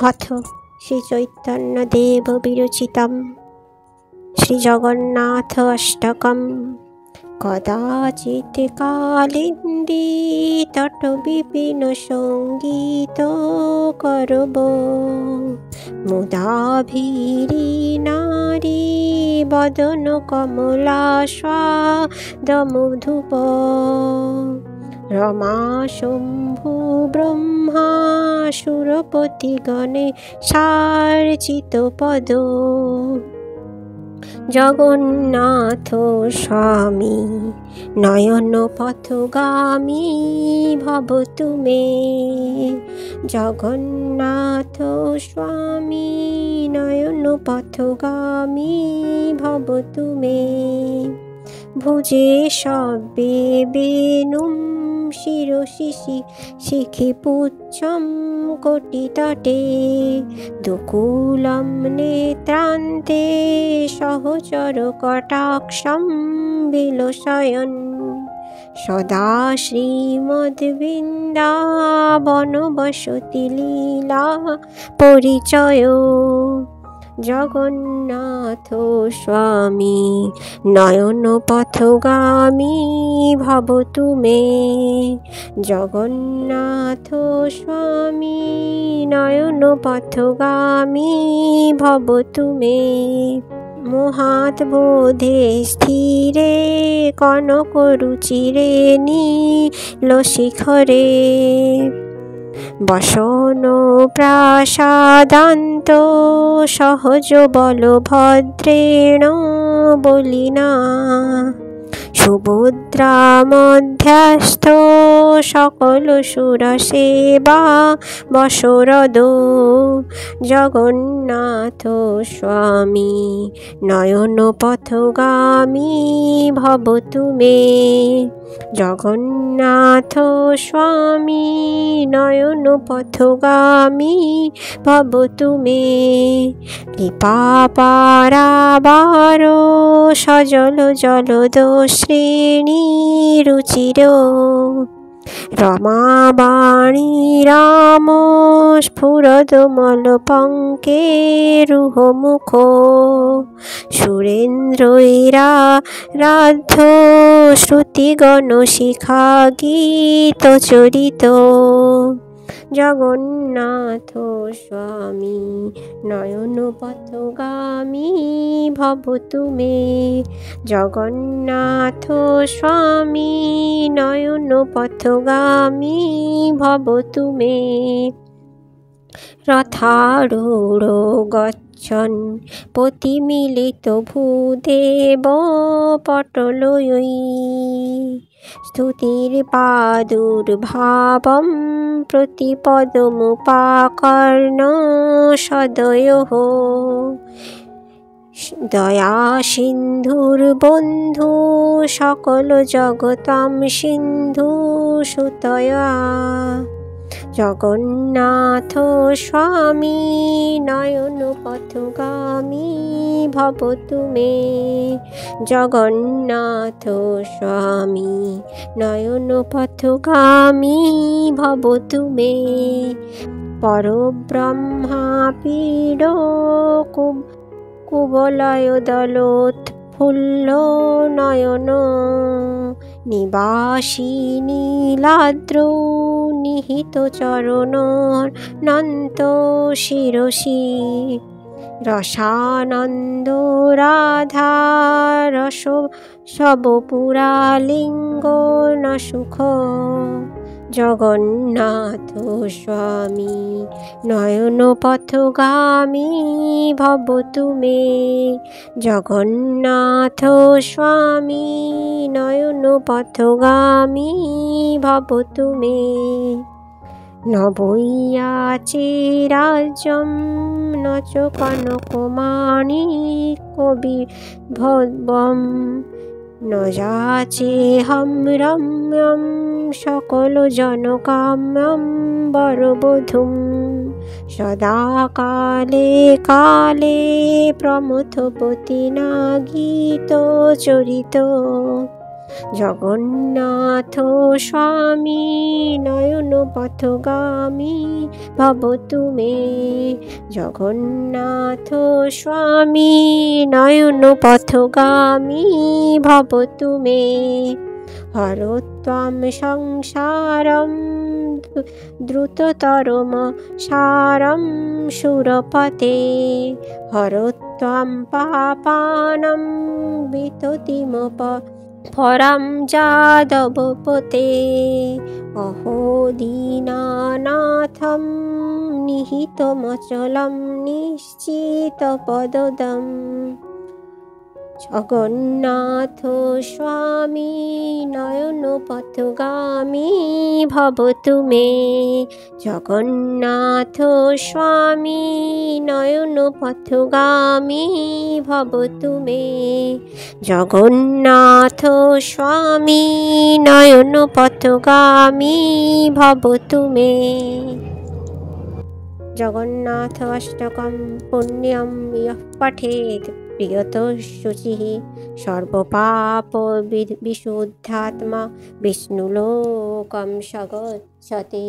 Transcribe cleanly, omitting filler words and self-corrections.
अथ श्रीचैतन्यदेव विरचितं श्रीजगन्नाथ अष्टकं। कदाचित् कालिन्दी तटविपिन सङ्गीत करबो मुदाभिरी नारी बदन कमला स्वादमधुप रमा शम्भु ब्रह्मा सुरपति गणे सार्चित पद जगन्नाथ स्वामी नयन पथगामी भवतु मे। जगन्नाथ स्वामी नयन पथगामी भवतु मे। भुजे शब्दे वेणुं शिरसि शिखिपुच्छं कोटितटे दुकूलं नेत्रान्ते सहचर कटाक्षं विलोसयन् सदा श्रीमद्वृन्दावनवसति लीला परिचयो। जगन्नाथ स्वामी नयन पथगामी भवतु मे। जगन्नाथ स्वामी नयन पथगामी भवतु मे। मोहात् बोधे स्थिरे कनकरुचिरे नीलशिखरे बसनो प्रासादान्तो सहज बलभद्रेण बलिना सुभद्रा मध्यस्थ सकल सुरसेवा बसरदो। जगन्नाथ स्वामी नयन पथगामी भवतु मे। जगन्नाथ स्वामी नयन पथगामी भवतु मे। कृपापारावार सजल जलद श्रेणी रुचिर रमावाणी राम स्फुरदमलपङ्केरुहमुख सुरेन्द्रैराराध्य श्रुतिगणशिखा गीतचरित। जगन्नाथ स्वामी नयन पथगामी भवतु मे। जगन्नाथ स्वामी नयन पथगामी भवतु मे। रथारूढो गच्छन् पतिमिलित भूदेव पटलयै स्तुतिर्पादुर्भावं प्रतिपदमुपाकर्ण्य सदयोः दया सिन्धुर्बन्धु सकल जगतां सिन्धु सुतया। जगन्नाथ स्वामी नयन पथगामी भवतु मे। जगन्नाथ स्वामी नयन पथगामी भवतु मे। परब्रह्मा पीडो कुवलय दलोत्फुल्ल नयन निवासी नीलाद्रौ निहित चरण नन्त शिरसि रसानन्द राधा रस सबपुरालिङ्ग न सुख। जगन्नाथ स्वामी नयन पथगामी भवतु मे। जगन्नाथ स्वामी नयन पथगामी भवतु मे। न वैयाचे राज्यं न च कनकमाणिक्यविभवं न याचेऽहं रम्यं सकल जनकाम्यं वरवधूं सदा काले काले प्रमथपतिना गीतचरित। জগন্নাথ স্বামী নয়ন পথগামী ভবতু মে। জগন্নাথ স্বামী নয়ন পথগামী ভবতু মে। হরত্বম সংসারম দ্রুততরম সারম সুরপতে। হরত্বম পাপানাম বিততিমপ পরম যাদবপতে। অহো দীনানাথম নিহিতমচলম নিশ্চিতপদদম। জগন্নাথ স্বামী নয়ন পথগামী ভবতু মে। জগন্নাথ স্বামী নয়ন পথগামী ভবতু মে। জগন্নাথ স্বামী নয়ন পথগামী ভবতু মে। জগন্নাথ অষ্টকম পুণ্যম ইয়ঃ পঠেৎ প্রিয়তঃ শুচিঃ সর্বপাপ বিশুদ্ধাত্মা বিষ্ণুলোকম স গচ্ছতি।